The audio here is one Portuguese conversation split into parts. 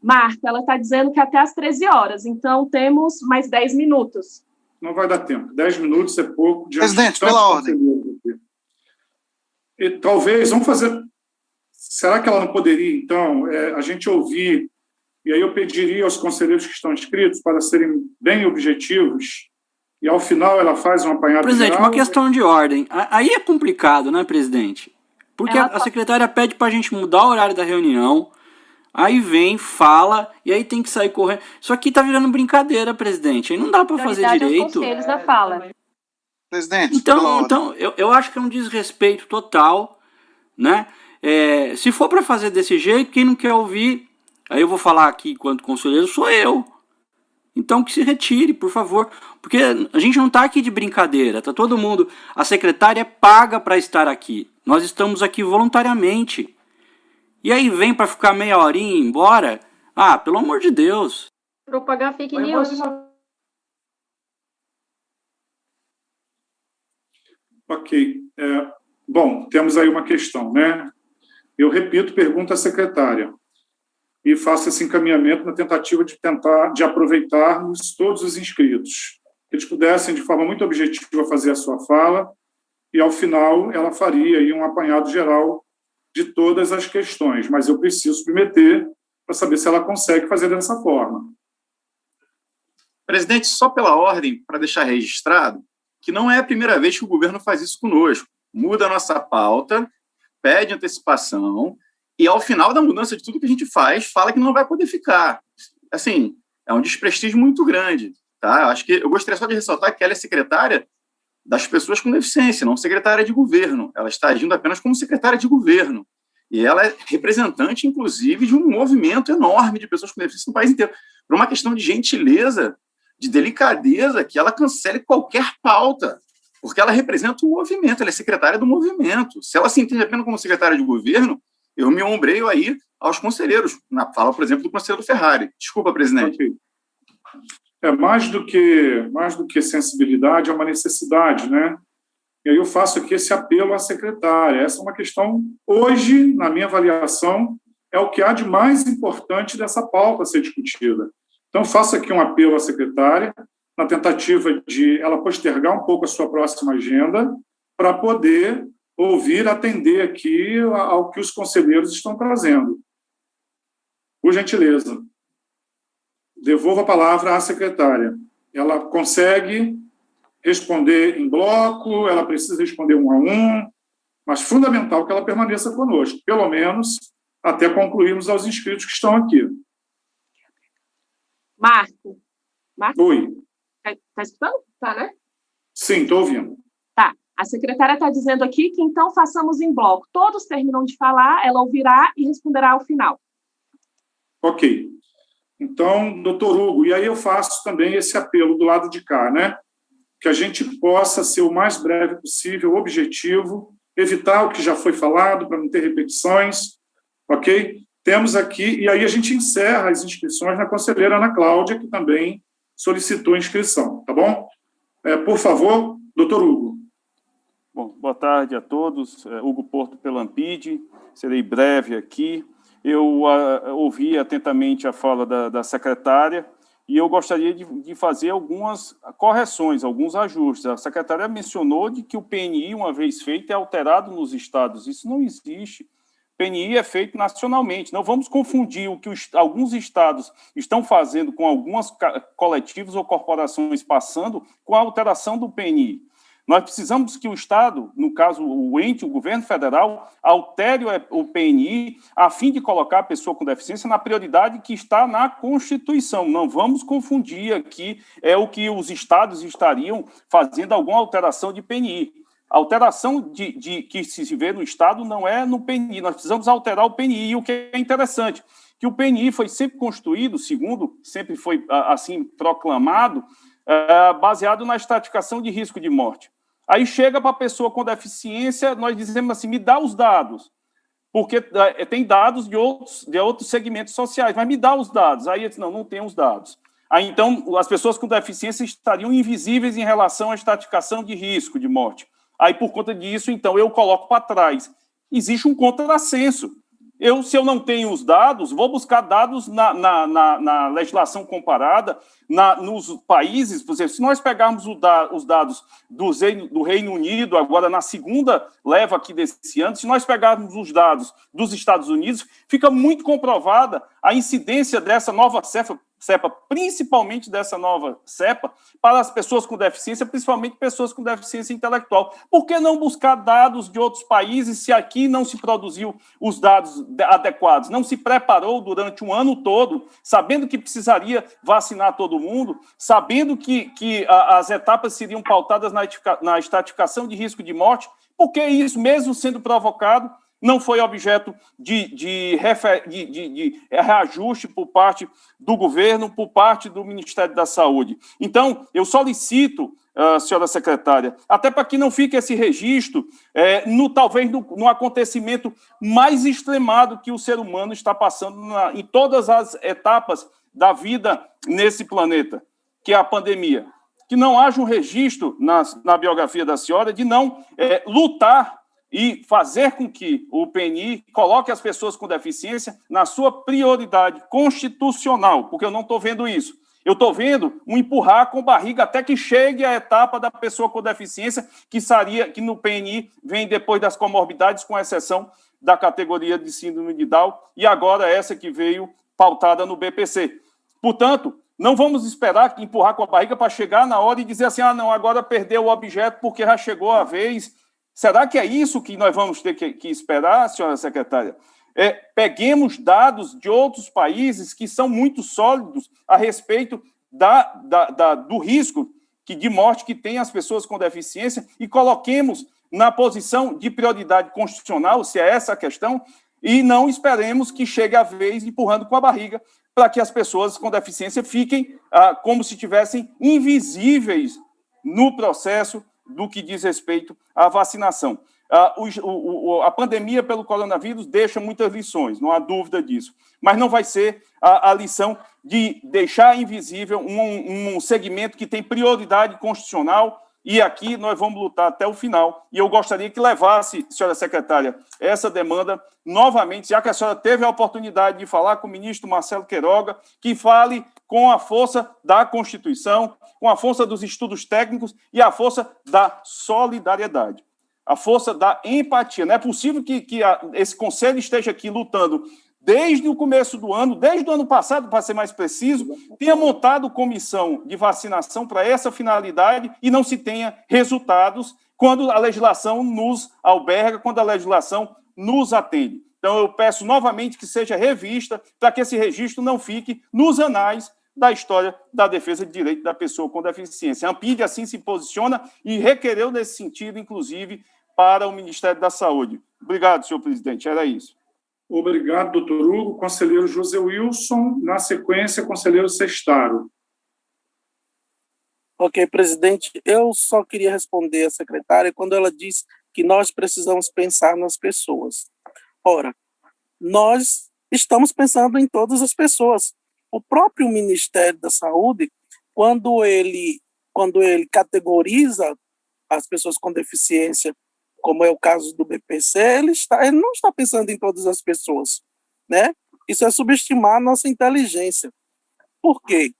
Marta, ela está dizendo que até às 13 horas, então temos mais 10 minutos. Não vai dar tempo. 10 minutos é pouco. Presidente, pela ordem. E talvez, vamos fazer... Será que ela não poderia, então, a gente ouvir, e aí eu pediria aos conselheiros que estão inscritos para serem bem objetivos, e ao final ela faz um apanhado Presidente, geral. uma questão de ordem. Aí é complicado, né, presidente? Porque a secretária pede para a gente mudar o horário da reunião, aí vem, fala, e aí tem que sair correndo. Isso aqui tá virando brincadeira, presidente. Aí não dá para fazer direito. Os conselhos da fala. Presidente, então eu acho que é um desrespeito total, né? Se for para fazer desse jeito, quem não quer ouvir, aí eu vou falar aqui enquanto conselheiro, sou eu. Então que se retire, por favor. Porque a gente não está aqui de brincadeira, tá todo mundo... A secretária é paga para estar aqui. Nós estamos aqui voluntariamente. E aí vem para ficar meia horinha e ir embora? Ah, pelo amor de Deus. Propagar fake news. Ok. Bom, temos aí uma questão, né? Eu repito, pergunto à secretária e faço esse encaminhamento na tentativa de aproveitarmos todos os inscritos. Que eles pudessem, de forma muito objetiva, fazer a sua fala e, ao final, ela faria aí um apanhado geral de todas as questões, mas eu preciso submeter para saber se ela consegue fazer dessa forma. Presidente, só pela ordem, para deixar registrado, que não é a primeira vez que o governo faz isso conosco. Muda a nossa pauta, pede antecipação, e ao final da mudança de tudo que a gente faz, fala que não vai poder ficar. Assim, é um desprestígio muito grande. Tá? Acho que eu gostaria só de ressaltar que ela é secretária das pessoas com deficiência, não secretária de governo. Ela está agindo apenas como secretária de governo. E ela é representante, inclusive, de um movimento enorme de pessoas com deficiência no país inteiro. Por uma questão de gentileza, de delicadeza, que ela cancele qualquer pauta, porque ela representa o movimento, ela é secretária do movimento. Se ela se entende apenas como secretária de governo, eu me ombreio aí aos conselheiros, na fala, por exemplo, do conselheiro Ferrari. Desculpa, presidente. Okay. Mais do que sensibilidade, é uma necessidade, né? E aí eu faço aqui esse apelo à secretária. Essa é uma questão, hoje, na minha avaliação, é o que há de mais importante dessa pauta a ser discutida. Então, faço aqui um apelo à secretária, na tentativa de ela postergar um pouco a sua próxima agenda, para poder ouvir, atender aqui ao que os conselheiros estão trazendo. Por gentileza. Devolvo a palavra à secretária. Ela consegue responder em bloco, ela precisa responder um a um, mas fundamental que ela permaneça conosco, pelo menos até concluirmos aos inscritos que estão aqui. Marco. Oi. Está escutando? Tá, né? Sim, estou ouvindo. Tá. A secretária está dizendo aqui que então façamos em bloco. Todos terminam de falar, ela ouvirá e responderá ao final. Ok. Então, doutor Hugo, e aí eu faço também esse apelo do lado de cá, né? Que a gente possa ser o mais breve possível, objetivo, evitar o que já foi falado, para não ter repetições, ok? Temos aqui, e aí a gente encerra as inscrições na conselheira Ana Cláudia, que também solicitou inscrição, tá bom? Por favor, doutor Hugo. Bom, boa tarde a todos. Hugo Porto pela Ampid, serei breve aqui. Eu ouvi atentamente a fala da secretária e eu gostaria de fazer algumas correções, alguns ajustes. A secretária mencionou de que o PNI, uma vez feito, é alterado nos estados. Isso não existe. O PNI é feito nacionalmente. Não vamos confundir o que alguns estados estão fazendo com algumas coletivos ou corporações passando com a alteração do PNI. Nós precisamos que o Estado, no caso o ente, o governo federal, altere o PNI a fim de colocar a pessoa com deficiência na prioridade que está na Constituição. Não vamos confundir aqui o que os estados estariam fazendo alguma alteração de PNI. A alteração que se vê no Estado não é no PNI. Nós precisamos alterar o PNI. E o que é interessante, que o PNI foi sempre construído, segundo sempre foi assim proclamado, baseado na estratificação de risco de morte. Aí chega para a pessoa com deficiência, nós dizemos assim, me dá os dados, porque tem dados de outros segmentos sociais, mas me dá os dados. Aí ele diz, não tem os dados. Aí, então, as pessoas com deficiência estariam invisíveis em relação à estratificação de risco de morte. Aí, por conta disso, então, eu coloco para trás. Existe um contrassenso. Se eu não tenho os dados, vou buscar dados na legislação comparada, nos países. Por exemplo, se nós pegarmos os dados do Reino Unido, agora na segunda leva aqui desse ano, se nós pegarmos os dados dos Estados Unidos, fica muito comprovada a incidência dessa nova cepa, principalmente dessa nova cepa, para as pessoas com deficiência, principalmente pessoas com deficiência intelectual. Por que não buscar dados de outros países se aqui não se produziu os dados adequados, não se preparou durante um ano todo, sabendo que precisaria vacinar todo mundo, sabendo que as etapas seriam pautadas na estratificação de risco de morte? Por que isso, mesmo sendo provocado, não foi objeto de reajuste por parte do governo, por parte do Ministério da Saúde? Então, eu solicito, senhora secretária, até para que não fique esse registro, talvez no acontecimento mais extremado que o ser humano está passando em todas as etapas da vida nesse planeta, que é a pandemia. Que não haja um registro na biografia da senhora de não lutar e fazer com que o PNI coloque as pessoas com deficiência na sua prioridade constitucional, porque eu não estou vendo isso. Eu estou vendo um empurrar com barriga até que chegue a etapa da pessoa com deficiência, que no PNI vem depois das comorbidades, com exceção da categoria de síndrome de Down, e agora essa que veio pautada no BPC. Portanto, não vamos esperar empurrar com a barriga para chegar na hora e dizer assim, não, agora perdeu o objeto porque já chegou a vez. Será que é isso que nós vamos ter que esperar, senhora secretária? Peguemos dados de outros países que são muito sólidos a respeito do risco de morte que tem as pessoas com deficiência e coloquemos na posição de prioridade constitucional, se é essa a questão, e não esperemos que chegue a vez empurrando com a barriga para que as pessoas com deficiência fiquem como se estivessem invisíveis no processo do que diz respeito à vacinação. A pandemia pelo coronavírus deixa muitas lições, não há dúvida disso, mas não vai ser a lição de deixar invisível um segmento que tem prioridade constitucional, e aqui nós vamos lutar até o final. E eu gostaria que levasse, senhora secretária, essa demanda novamente, já que a senhora teve a oportunidade de falar com o ministro Marcelo Queiroga, que fale com a força da Constituição, com a força dos estudos técnicos e a força da solidariedade, a força da empatia. Não é possível que esse Conselho esteja aqui lutando desde o começo do ano, desde o ano passado, para ser mais preciso, tenha montado comissão de vacinação para essa finalidade e não se tenha resultados quando a legislação nos alberga, quando a legislação nos atende. Então, eu peço novamente que seja revista para que esse registro não fique nos anais da história da defesa de direito da pessoa com deficiência. A Ampid assim se posiciona e requereu nesse sentido, inclusive, para o Ministério da Saúde. Obrigado, senhor presidente. Era isso. Obrigado, doutor Hugo. Conselheiro José Wilson, na sequência, conselheiro Sestaro. Ok, presidente, eu só queria responder à secretária quando ela disse que nós precisamos pensar nas pessoas. Ora, nós estamos pensando em todas as pessoas. O próprio Ministério da Saúde, quando ele categoriza as pessoas com deficiência, como é o caso do BPC, ele não está pensando em todas as pessoas, né? Isso é subestimar a nossa inteligência. Por quê?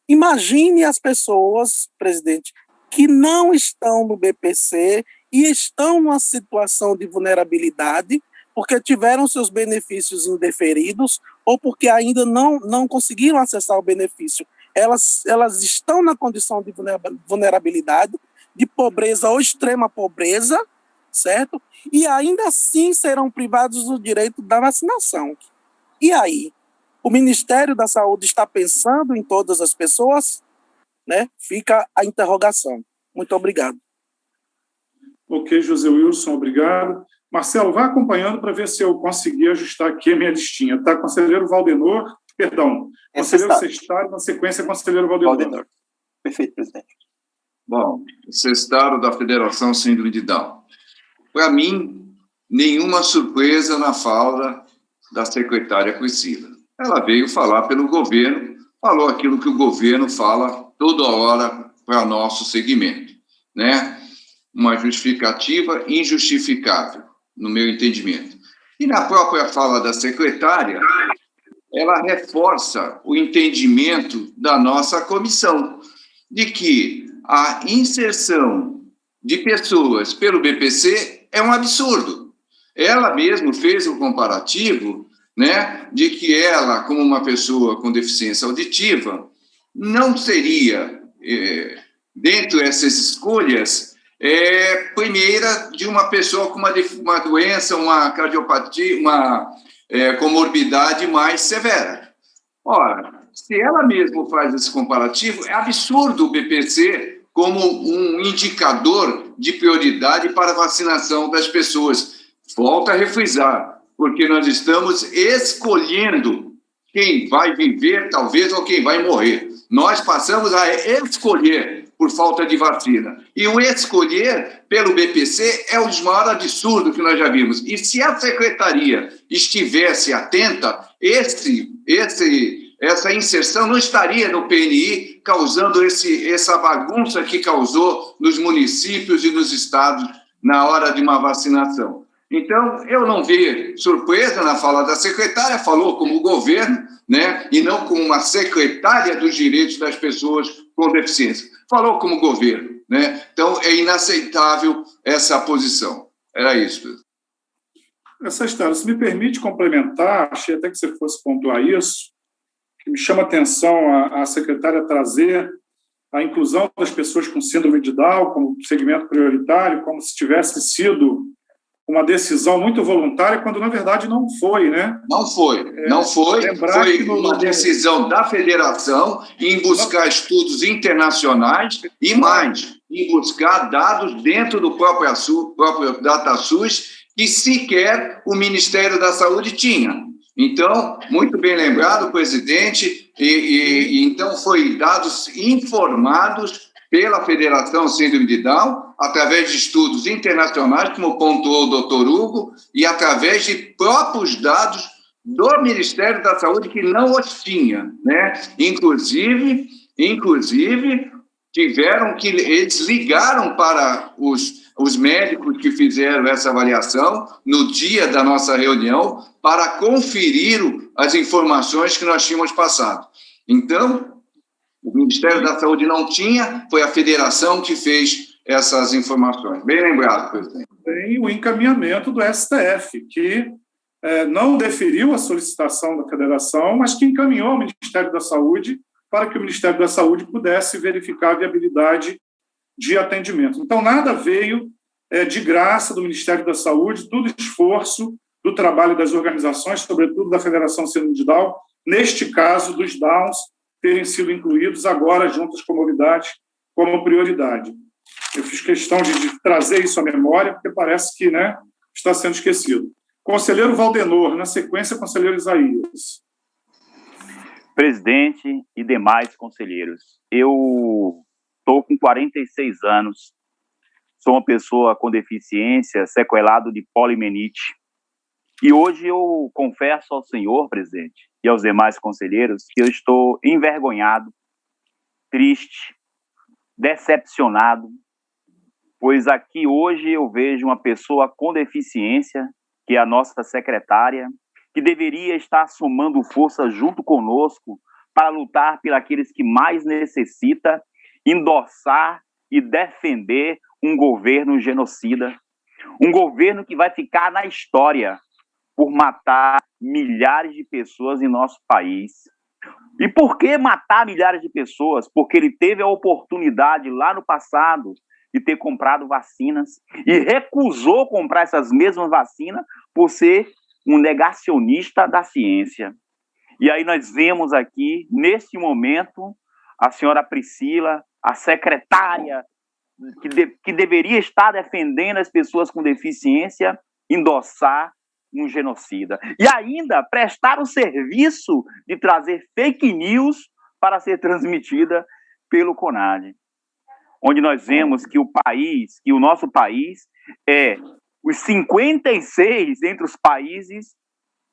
Imagine as pessoas, presidente, que não estão no BPC e estão numa situação de vulnerabilidade porque tiveram seus benefícios indeferidos ou porque ainda não conseguiram acessar o benefício. Elas estão na condição de vulnerabilidade, de pobreza ou extrema pobreza, certo? E ainda assim serão privados do direito da vacinação. E aí? O Ministério da Saúde está pensando em todas as pessoas? Né? Fica a interrogação. Muito obrigado. Ok, José Wilson, obrigado. Marcelo, vá acompanhando para ver se eu consegui ajustar aqui a minha listinha. Tá? Conselheiro Valdenor, perdão. Conselheiro Sestaro, na sequência, conselheiro Valdenor. Perfeito, presidente. Bom, Sestaro da Federação Síndrome de Down. Para mim, nenhuma surpresa na fala da secretária Priscila. Ela veio falar pelo governo, falou aquilo que o governo fala toda hora para nosso segmento, né? Uma justificativa injustificável, no meu entendimento. E na própria fala da secretária, ela reforça o entendimento da nossa comissão, de que a inserção de pessoas pelo BPC é um absurdo. Ela mesma fez o comparativo, né, de que ela, como uma pessoa com deficiência auditiva, não seria, dentro dessas escolhas, primeira de uma pessoa com uma doença, uma cardiopatia, uma comorbidade mais severa. Ora, se ela mesma faz esse comparativo, é absurdo o BPC como um indicador de prioridade para a vacinação das pessoas. Volto a refrisar, porque nós estamos escolhendo quem vai viver, talvez, ou quem vai morrer. Nós passamos a escolher por falta de vacina. E o escolher pelo BPC é o maior absurdo que nós já vimos. E se a secretaria estivesse atenta, essa inserção não estaria no PNI, causando essa bagunça que causou nos municípios e nos estados na hora de uma vacinação. Então, eu não vi surpresa na fala da secretária, falou como governo, né, e não como uma secretária dos direitos das pessoas com deficiência. Falou como governo, né? Então, é inaceitável essa posição. Era isso. Essa história, se me permite complementar, achei até que você fosse pontuar isso, que me chama a atenção a secretária trazer a inclusão das pessoas com síndrome de Down como segmento prioritário, como se tivesse sido uma decisão muito voluntária, quando, na verdade, não foi, né? Não foi. Foi uma decisão da federação em buscar estudos internacionais e mais, em buscar dados dentro do próprio DataSUS, que sequer o Ministério da Saúde tinha. Então, muito bem lembrado, presidente, e então foi dados informados pela Federação Síndrome de Down, através de estudos internacionais, como pontuou o doutor Hugo, e através de próprios dados do Ministério da Saúde, que não os tinha, né? Inclusive, tiveram que... Eles ligaram para os médicos que fizeram essa avaliação no dia da nossa reunião para conferir as informações que nós tínhamos passado. Então, o Ministério da Saúde não tinha, foi a federação que fez essas informações. Bem lembrado, presidente. Tem o encaminhamento do STF, que não deferiu a solicitação da federação, mas que encaminhou ao Ministério da Saúde para que o Ministério da Saúde pudesse verificar a viabilidade de atendimento. Então, nada veio de graça do Ministério da Saúde, tudo esforço do trabalho das organizações, sobretudo da Federação Síndrome de Down, neste caso dos Downs, terem sido incluídos agora junto às comorbidades como prioridade. Eu fiz questão de trazer isso à memória, porque parece que, né, está sendo esquecido. Conselheiro Valdenor, na sequência, conselheiro Isaías. Presidente e demais conselheiros, eu estou com 46 anos, sou uma pessoa com deficiência, sequelado de poliomielite, e hoje eu confesso ao senhor, presidente, e aos demais conselheiros, que eu estou envergonhado, triste, decepcionado, pois aqui hoje eu vejo uma pessoa com deficiência, que é a nossa secretária, que deveria estar somando força junto conosco para lutar por aqueles que mais necessitam, endossar e defender um governo genocida, um governo que vai ficar na história por matar milhares de pessoas em nosso país. E por que matar milhares de pessoas? Porque ele teve a oportunidade lá no passado de ter comprado vacinas e recusou comprar essas mesmas vacinas por ser um negacionista da ciência. E aí nós vemos aqui, neste momento, a senhora Priscila, a secretária, que deveria estar defendendo as pessoas com deficiência, endossar um genocida. E ainda prestar o serviço de trazer fake news para ser transmitida pelo CONAD. Onde nós vemos que o nosso país é os 56 entre os países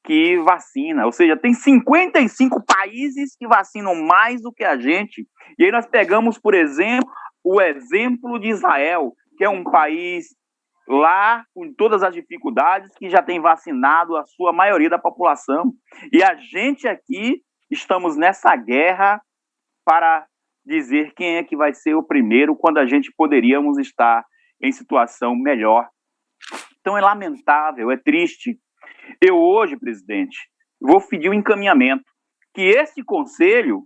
que vacina. Ou seja, tem 55 países que vacinam mais do que a gente. E aí nós pegamos, por exemplo, o exemplo de Israel, que é um país lá com todas as dificuldades, que já tem vacinado a sua maioria da população. E a gente aqui estamos nessa guerra para dizer quem é que vai ser o primeiro, quando a gente poderíamos estar em situação melhor. Então é lamentável, é triste. Eu hoje, presidente, vou pedir um encaminhamento, que esse conselho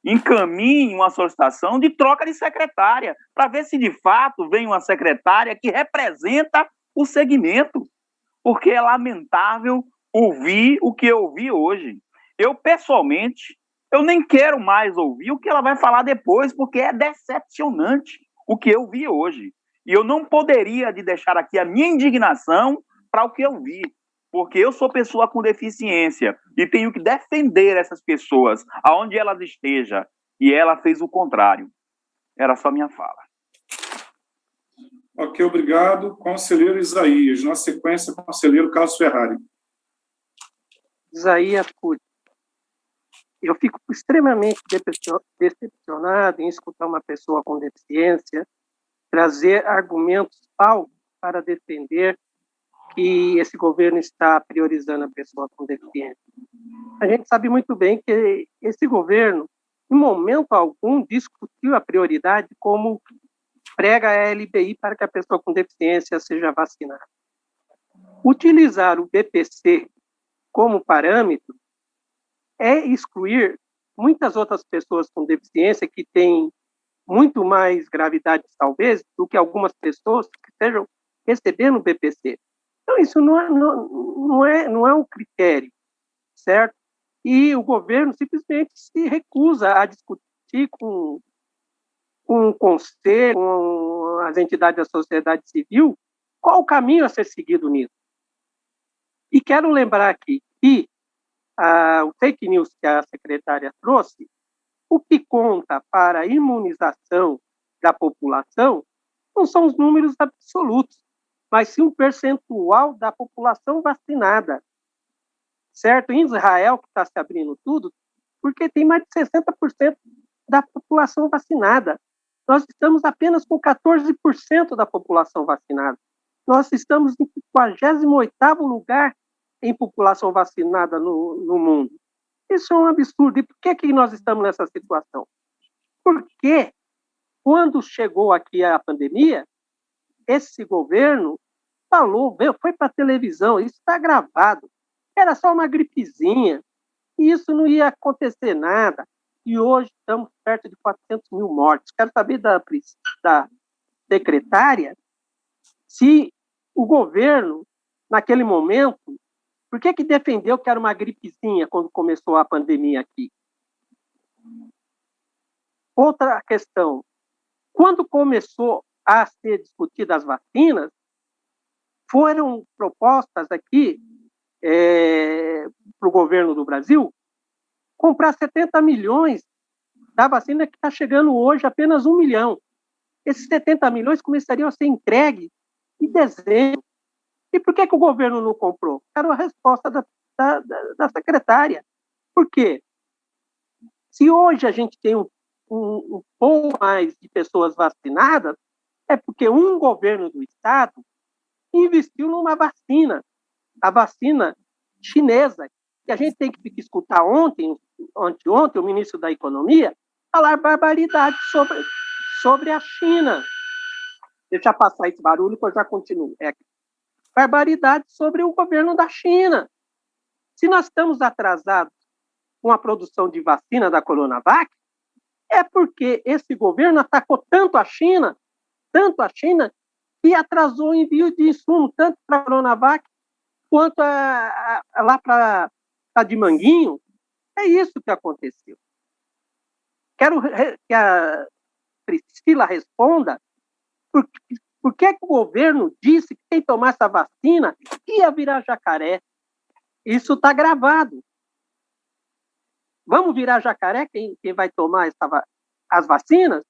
encaminhe uma solicitação de troca de secretária, para ver se de fato vem uma secretária que representa o segmento, porque é lamentável ouvir o que eu ouvi hoje. Eu, pessoalmente, eu nem quero mais ouvir o que ela vai falar depois, porque é decepcionante o que eu vi hoje. E eu não poderia deixar aqui a minha indignação para o que eu vi, porque eu sou pessoa com deficiência e tenho que defender essas pessoas aonde elas estejam, e ela fez o contrário. Era só minha fala. Ok, obrigado. Conselheiro Isaías. Na sequência, conselheiro Carlos Ferrari. Isaías Cury. Eu fico extremamente decepcionado em escutar uma pessoa com deficiência trazer argumentos altos para defender que esse governo está priorizando a pessoa com deficiência. A gente sabe muito bem que esse governo, em momento algum, discutiu a prioridade como prega a LBI para que a pessoa com deficiência seja vacinada. Utilizar o BPC como parâmetro é excluir muitas outras pessoas com deficiência que têm muito mais gravidade, talvez, do que algumas pessoas que estejam recebendo o BPC. Então, isso não é um critério, certo? E o governo simplesmente se recusa a discutir com o conselho, com as entidades da sociedade civil, qual o caminho a ser seguido nisso. E quero lembrar aqui que o fake news que a secretária trouxe, o que conta para a imunização da população não são os números absolutos, mas sim um percentual da população vacinada, certo? Em Israel, que está se abrindo tudo, porque tem mais de 60% da população vacinada. Nós estamos apenas com 14% da população vacinada. Nós estamos em 58º lugar em população vacinada no mundo. Isso é um absurdo. E por que nós estamos nessa situação? Porque quando chegou aqui a pandemia, esse governo falou, foi para a televisão, isso está gravado, era só uma gripezinha, e isso não ia acontecer nada. E hoje estamos perto de 400 mil mortes. Quero saber da secretária se o governo, naquele momento, por que defendeu que era uma gripezinha quando começou a pandemia aqui? Outra questão. Quando começou a ser discutidas as vacinas, foram propostas aqui para o governo do Brasil comprar 70 milhões da vacina que está chegando hoje apenas 1 milhão. Esses 70 milhões começariam a ser entregues em dezembro. E por que o governo não comprou? Era a resposta da secretária. Por quê? Se hoje a gente tem um pouco mais de pessoas vacinadas, é porque um governo do Estado investiu numa vacina, a vacina chinesa, que a gente tem que escutar anteontem, o ministro da Economia falar barbaridade sobre a China. Deixa passar esse barulho que eu já continuo. Barbaridade sobre o governo da China. Se nós estamos atrasados com a produção de vacina da Coronavac, é porque esse governo atacou tanto a China, que atrasou o envio de insumo, tanto para a Coronavac quanto lá para a de Manguinho. É isso que aconteceu. Quero que a Priscila responda por que o governo disse que quem tomasse essa vacina ia virar jacaré. Isso está gravado. Vamos virar jacaré quem vai tomar as vacinas?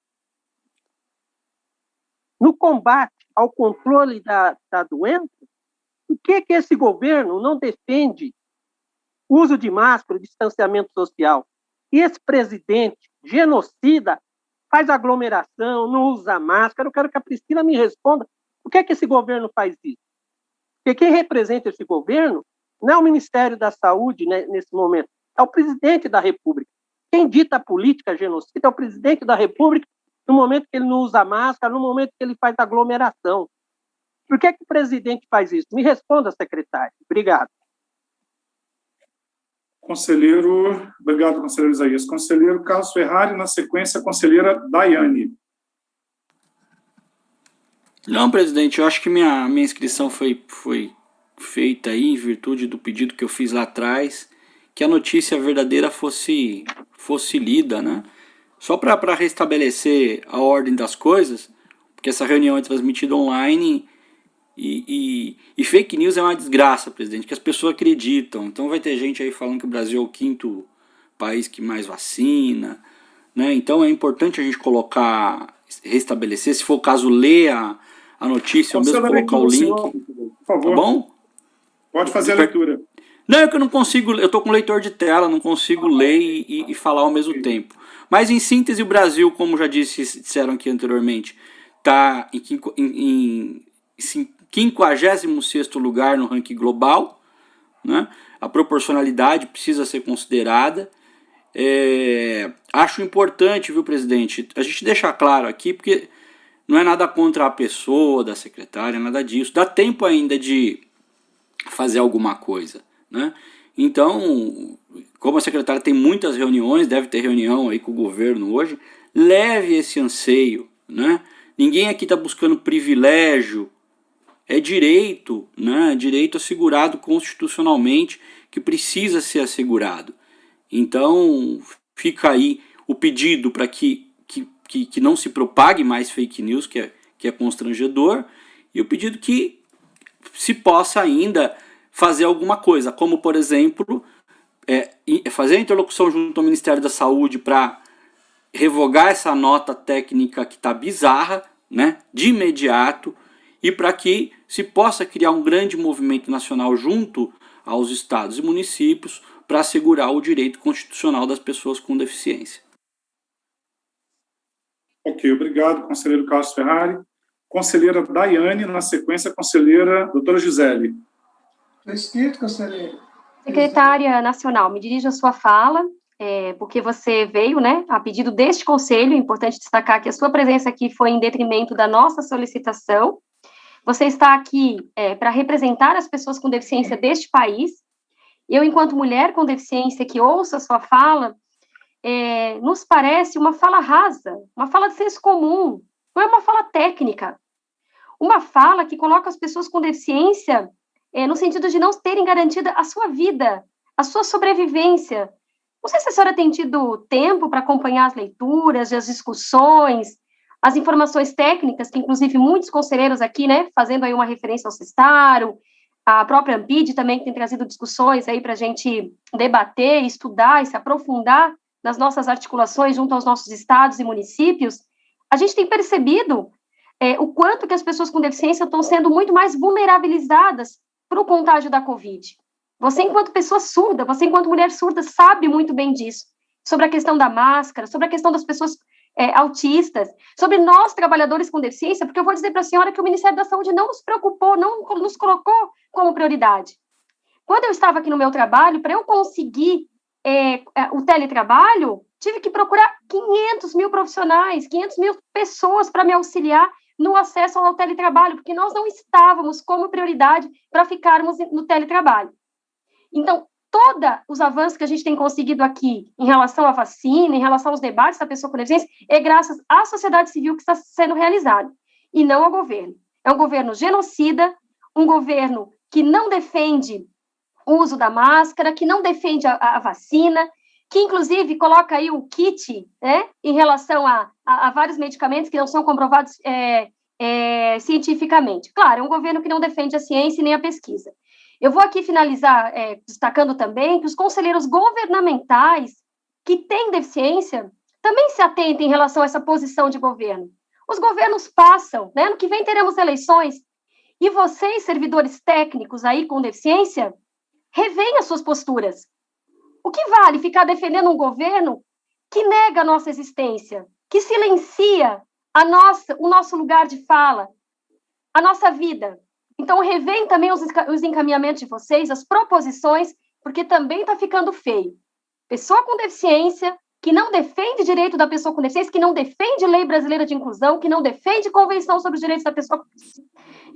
No combate ao controle da doença, por que esse governo não defende o uso de máscara, o distanciamento social? E esse presidente genocida faz aglomeração, não usa máscara. Eu quero que a Priscila me responda Por que esse governo faz isso? Porque quem representa esse governo não é o Ministério da Saúde, né, nesse momento, é o presidente da República. Quem dita a política genocida é o presidente da República no momento que ele não usa máscara, no momento que ele faz aglomeração. Por que o presidente faz isso? Me responda, secretário. Obrigado. Obrigado, conselheiro Isaías. Conselheiro Carlos Ferrari, na sequência, a conselheira Daiane. Não, presidente, eu acho que minha inscrição foi feita aí em virtude do pedido que eu fiz lá atrás, que a notícia verdadeira fosse lida, né? Só para restabelecer a ordem das coisas, porque essa reunião é transmitida online e fake news é uma desgraça, presidente, que as pessoas acreditam. Então vai ter gente aí falando que o Brasil é o 5º país que mais vacina, né? Então é importante a gente restabelecer, se for o caso, ler a notícia, ou mesmo colocar o link. Senhor, por favor. Tá bom? Pode fazer a leitura. Não, é que eu não consigo, eu estou com leitor de tela, não consigo ler e falar ao mesmo tempo. Mas em síntese, o Brasil, como já disseram aqui anteriormente, está em 56º lugar no ranking global, né? A proporcionalidade precisa ser considerada. Acho importante, viu, presidente, a gente deixar claro aqui, porque não é nada contra a pessoa da secretária, nada disso. Dá tempo ainda de fazer alguma coisa, né? Então, como a secretária tem muitas reuniões, deve ter reunião aí com o governo hoje, leve esse anseio, né? Ninguém aqui está buscando privilégio, é direito, né? Direito assegurado constitucionalmente, que precisa ser assegurado. Então, fica aí o pedido para que não se propague mais fake news, que é constrangedor, e o pedido que se possa ainda fazer alguma coisa, como, por exemplo, fazer a interlocução junto ao Ministério da Saúde para revogar essa nota técnica que está bizarra, né, de imediato, e para que se possa criar um grande movimento nacional junto aos estados e municípios para assegurar o direito constitucional das pessoas com deficiência. Ok, obrigado, conselheiro Carlos Ferrari. Conselheira Daiane, na sequência, conselheira doutora Gisele. Escrito, conselheiro. Secretária Nacional, me dirijo à sua fala, porque você veio, né, a pedido deste conselho. É importante destacar que a sua presença aqui foi em detrimento da nossa solicitação. Você está aqui para representar as pessoas com deficiência deste país. Eu, enquanto mulher com deficiência que ouço a sua fala, nos parece uma fala rasa, uma fala de senso comum, não é uma fala técnica, uma fala que coloca as pessoas com deficiência no sentido de não terem garantida a sua vida, a sua sobrevivência. Não sei se a senhora tem tido tempo para acompanhar as leituras, as discussões, as informações técnicas, que inclusive muitos conselheiros aqui, né, fazendo aí uma referência ao Sestaro, a própria Ampid também, que tem trazido discussões aí para a gente debater, estudar e se aprofundar nas nossas articulações junto aos nossos estados e municípios. A gente tem percebido o quanto que as pessoas com deficiência estão sendo muito mais vulnerabilizadas para o contágio da Covid. Você, enquanto pessoa surda, você, enquanto mulher surda, sabe muito bem disso, sobre a questão da máscara, sobre a questão das pessoas autistas, sobre nós, trabalhadores com deficiência, porque eu vou dizer para a senhora que o Ministério da Saúde não nos preocupou, não nos colocou como prioridade. Quando eu estava aqui no meu trabalho, para eu conseguir o teletrabalho, tive que procurar 500 mil profissionais, 500 mil pessoas para me auxiliar no acesso ao teletrabalho, porque nós não estávamos como prioridade para ficarmos no teletrabalho. Então, todos os avanços que a gente tem conseguido aqui em relação à vacina, em relação aos debates da pessoa com deficiência, é graças à sociedade civil que está sendo realizado, e não ao governo. É um governo genocida, um governo que não defende o uso da máscara, que não defende a vacina, que inclusive coloca aí o kit, né, em relação a vários medicamentos que não são comprovados cientificamente. Claro, é um governo que não defende a ciência e nem a pesquisa. Eu vou aqui finalizar destacando também que os conselheiros governamentais que têm deficiência também se atentem em relação a essa posição de governo. Os governos passam, né? No que vem teremos eleições, e vocês, servidores técnicos aí com deficiência, reveem as suas posturas. O que vale ficar defendendo um governo que nega a nossa existência, que silencia o nosso lugar de fala, a nossa vida. Então, revêem também os encaminhamentos de vocês, as proposições, porque também está ficando feio. Pessoa com deficiência, que não defende direito da pessoa com deficiência, que não defende lei brasileira de inclusão, que não defende convenção sobre os direitos da pessoa com deficiência.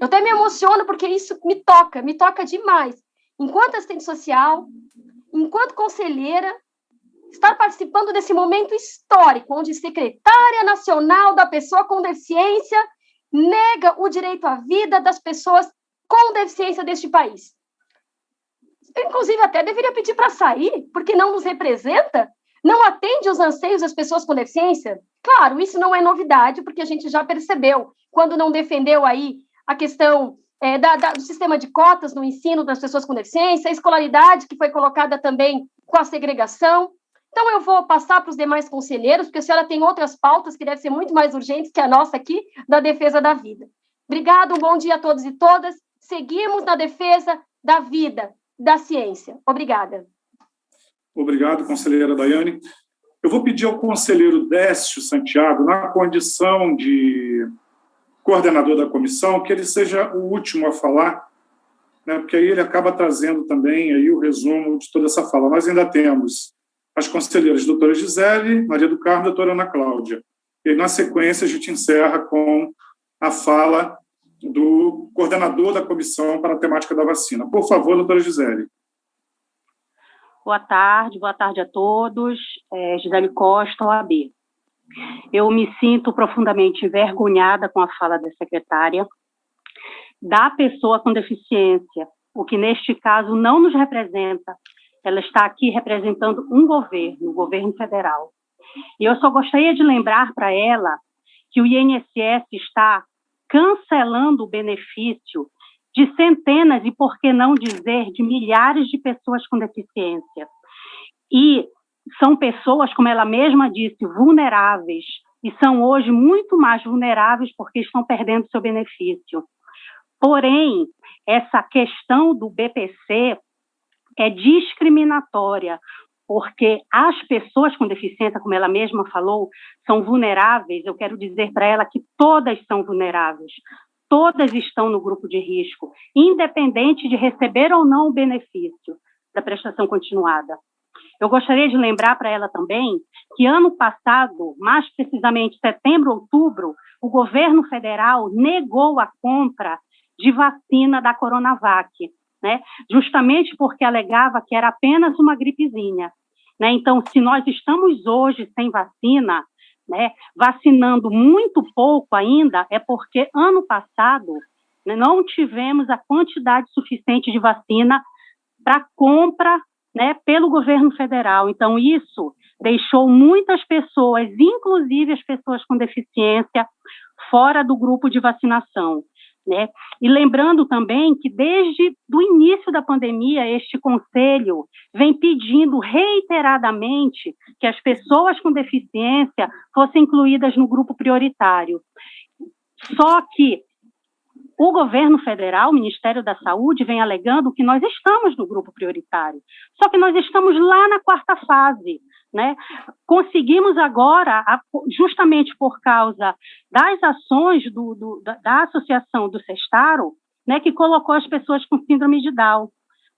Eu até me emociono porque isso me toca demais. Enquanto assistente social, enquanto conselheira, estar participando desse momento histórico, onde secretária nacional da pessoa com deficiência nega o direito à vida das pessoas com deficiência deste país. Eu, inclusive, até deveria pedir para sair, porque não nos representa, não atende os anseios das pessoas com deficiência. Claro, isso não é novidade, porque a gente já percebeu, quando não defendeu aí a questão do sistema de cotas no ensino das pessoas com deficiência, a escolaridade que foi colocada também com a segregação. Então, eu vou passar para os demais conselheiros, porque a senhora tem outras pautas que devem ser muito mais urgentes que a nossa aqui, da defesa da vida. Obrigada, um bom dia a todos e todas. Seguimos na defesa da vida, da ciência. Obrigada. Obrigado, conselheira Daiane. Eu vou pedir ao conselheiro Décio Santiago, na condição de coordenador da comissão, que ele seja o último a falar, né, porque aí ele acaba trazendo também aí o resumo de toda essa fala. Nós ainda temos as conselheiras doutora Gisele, Maria do Carmo e doutora Ana Cláudia. E, na sequência, a gente encerra com a fala do coordenador da comissão para a temática da vacina. Por favor, doutora Gisele. Boa tarde a todos. Gisele Costa, OAB. Eu me sinto profundamente envergonhada com a fala da secretária, da pessoa com deficiência, o que neste caso não nos representa. Ela está aqui representando um governo, o governo federal. E eu só gostaria de lembrar para ela que o INSS está cancelando o benefício de centenas, e por que não dizer, de milhares de pessoas com deficiência. E são pessoas, como ela mesma disse, vulneráveis, e são hoje muito mais vulneráveis porque estão perdendo seu benefício. Porém, essa questão do BPC é discriminatória, porque as pessoas com deficiência, como ela mesma falou, são vulneráveis. Eu quero dizer para ela que todas são vulneráveis, todas estão no grupo de risco, independente de receber ou não o benefício da prestação continuada. Eu gostaria de lembrar para ela também que ano passado, mais precisamente setembro, outubro, o governo federal negou a compra de vacina da Coronavac, né? Justamente porque alegava que era apenas uma gripezinha, né? Então, se nós estamos hoje sem vacina, né, vacinando muito pouco ainda, é porque ano passado, né, não tivemos a quantidade suficiente de vacina para compra, né, pelo governo federal. Então, isso deixou muitas pessoas, inclusive as pessoas com deficiência, fora do grupo de vacinação, né? E lembrando também que desde o início da pandemia, este conselho vem pedindo reiteradamente que as pessoas com deficiência fossem incluídas no grupo prioritário. Só que o governo federal, o Ministério da Saúde, vem alegando que nós estamos no grupo prioritário, só que nós estamos lá na quarta fase, né? Conseguimos agora, justamente por causa das ações da Associação do Sestaro, né, que colocou as pessoas com síndrome de Down,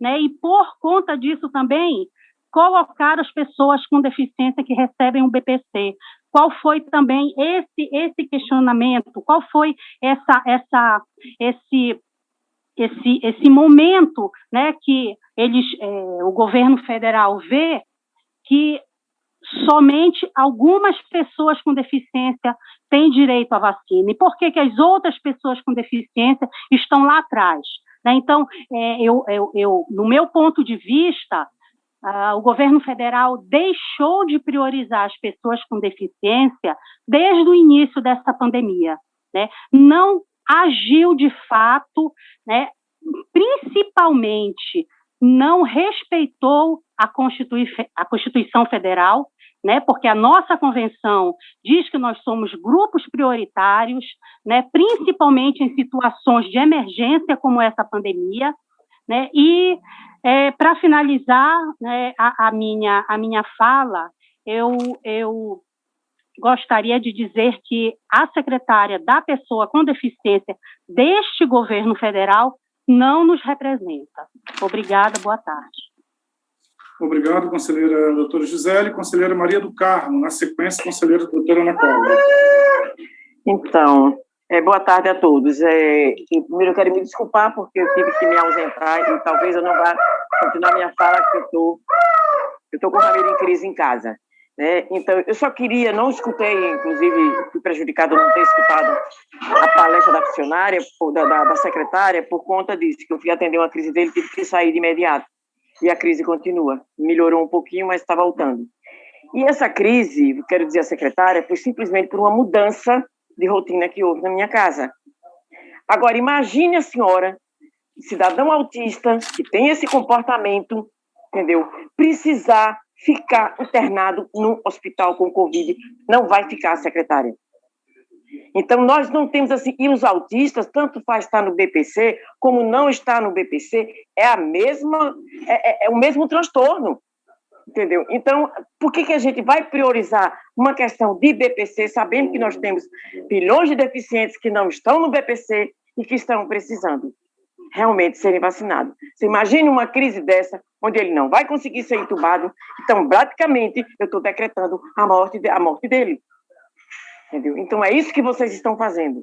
né? E por conta disso também colocar as pessoas com deficiência que recebem o BPC. Qual foi também esse questionamento? Qual foi esse momento, né, que o governo federal vê que somente algumas pessoas com deficiência têm direito à vacina? E por que as outras pessoas com deficiência estão lá atrás? Né? Então, no meu ponto de vista, o governo federal deixou de priorizar as pessoas com deficiência desde o início dessa pandemia, né? Não agiu de fato, né? Principalmente não respeitou a Constituição Federal, né? Porque a nossa convenção diz que nós somos grupos prioritários, né? Principalmente em situações de emergência como essa pandemia, né? E para finalizar, né, a minha fala, eu gostaria de dizer que a secretária da pessoa com deficiência deste governo federal não nos representa. Obrigada, boa tarde. Obrigado, conselheira doutora Gisele. Conselheira Maria do Carmo, na sequência, conselheira doutora Ana Cláudia. Então, boa tarde a todos. Primeiro eu quero me desculpar porque eu tive que me ausentar e talvez eu não vá continuar minha fala, porque eu estou com a família em crise em casa. Né? Então, eu só queria, não escutei, inclusive, fui prejudicado não ter escutado a palestra da funcionária, da secretária, por conta disso, que eu fui atender uma crise dele, tive que sair de imediato. E a crise continua. Melhorou um pouquinho, mas está voltando. E essa crise, quero dizer a secretária, foi simplesmente por uma mudança de rotina que houve na minha casa. Agora, imagine a senhora, cidadão autista, que tem esse comportamento, entendeu? Precisar ficar internado num hospital com Covid. Não vai ficar, secretária. Então, nós não temos assim, e os autistas, tanto faz estar no BPC, como não estar no BPC, é o mesmo transtorno, entendeu? Então, por que a gente vai priorizar uma questão de BPC, sabendo que nós temos bilhões de deficientes que não estão no BPC e que estão precisando realmente serem vacinados? Você imagina uma crise dessa, onde ele não vai conseguir ser entubado, então, praticamente, eu estou decretando a morte dele. Entendeu? Então, é isso que vocês estão fazendo.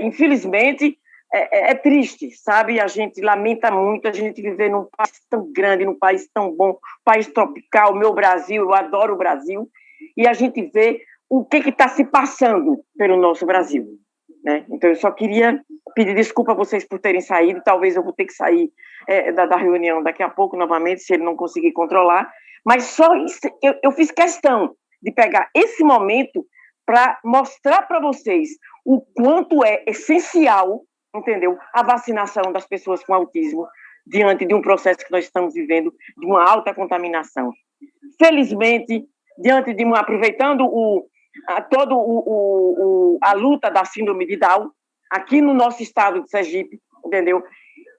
Infelizmente, é triste, sabe? A gente lamenta muito a gente viver num país tão grande, num país tão bom, país tropical, meu Brasil, eu adoro o Brasil, e a gente vê o que está se passando pelo nosso Brasil. Né? Então, eu só queria pedir desculpa a vocês por terem saído, talvez eu vou ter que sair da reunião daqui a pouco, novamente, se ele não conseguir controlar, mas só isso, eu fiz questão de pegar esse momento para mostrar para vocês o quanto é essencial, entendeu, a vacinação das pessoas com autismo diante de um processo que nós estamos vivendo de uma alta contaminação. Felizmente, diante de aproveitando a luta da síndrome de Down, aqui no nosso estado de Sergipe, entendeu?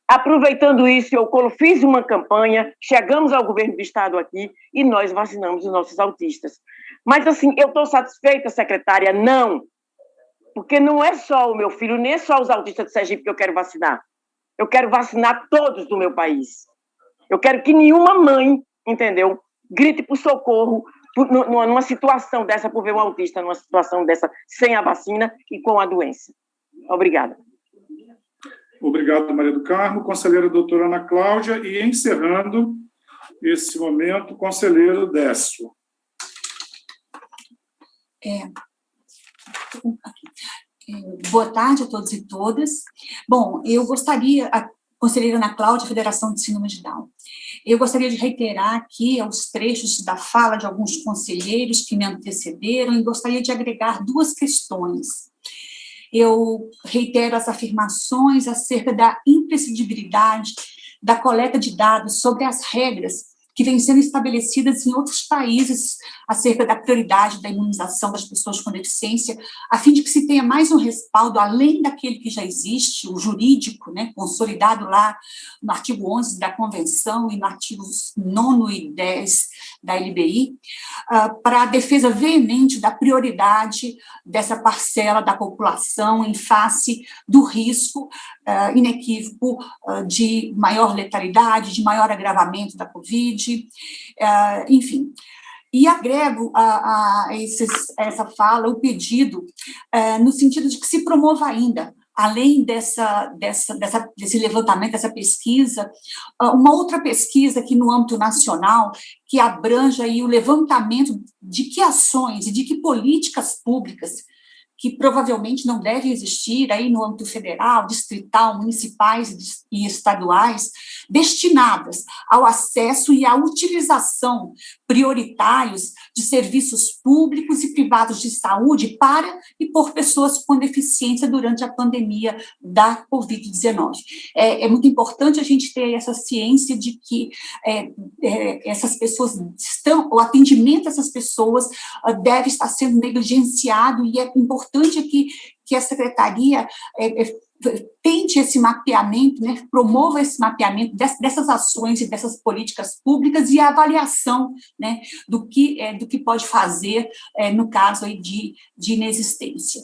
Aproveitando isso, eu fiz uma campanha, chegamos ao governo do estado aqui e nós vacinamos os nossos autistas. Mas, assim, eu estou satisfeita, secretária? Não. Porque não é só o meu filho, nem é só os autistas de Sergipe que eu quero vacinar. Eu quero vacinar todos do meu país. Eu quero que nenhuma mãe, entendeu, grite por socorro numa situação dessa, por ver um autista numa situação dessa, sem a vacina e com a doença. Obrigada. Obrigado, Maria do Carmo. Conselheira doutora Ana Cláudia. E, encerrando esse momento, conselheiro Décio. Boa tarde a todos e todas. Bom, eu gostaria, a conselheira Ana Cláudia, Federação de Síndrome de Down, eu gostaria de reiterar aqui os trechos da fala de alguns conselheiros que me antecederam e gostaria de agregar duas questões. Eu reitero as afirmações acerca da imprescindibilidade da coleta de dados sobre as regras que vêm sendo estabelecidas em outros países acerca da prioridade da imunização das pessoas com deficiência, a fim de que se tenha mais um respaldo, além daquele que já existe, o jurídico, né, consolidado lá no artigo 11 da Convenção e no artigo 9 e 10 da LBI, para a defesa veemente da prioridade dessa parcela da população em face do risco inequívoco de maior letalidade, de maior agravamento da Covid, enfim. E agrego a essa fala o pedido no sentido de que se promova ainda, além desse levantamento, dessa pesquisa, uma outra pesquisa aqui no âmbito nacional que abranja aí o levantamento de que ações e de que políticas públicas que provavelmente não devem existir aí no âmbito federal, distrital, municipais e estaduais, destinadas ao acesso e à utilização prioritários de serviços públicos e privados de saúde para e por pessoas com deficiência durante a pandemia da Covid-19. É muito importante a gente ter essa ciência de que essas pessoas o atendimento a essas pessoas deve estar sendo negligenciado e é importante que a Secretaria tente esse mapeamento, né, promova esse mapeamento dessas ações e dessas políticas públicas e a avaliação, né, do que pode fazer no caso aí de inexistência.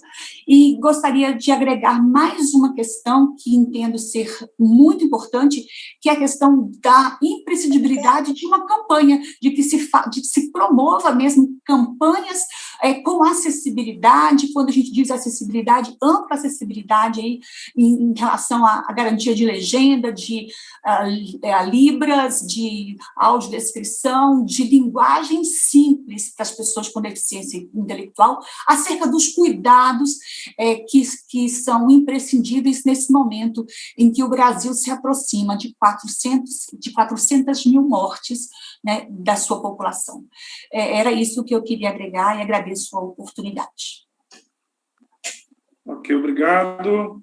E gostaria de agregar mais uma questão que entendo ser muito importante, que é a questão da imprescindibilidade de uma campanha, de que se promova mesmo campanhas com acessibilidade. Quando a gente diz acessibilidade, ampla acessibilidade aí, em relação à garantia de legenda, de libras, de audiodescrição, de linguagem simples para as pessoas com deficiência intelectual, acerca dos cuidados que são imprescindíveis nesse momento em que o Brasil se aproxima de 400 mil mortes, né, da sua população. Era isso que eu queria agregar e agradeço a oportunidade. Ok, obrigado.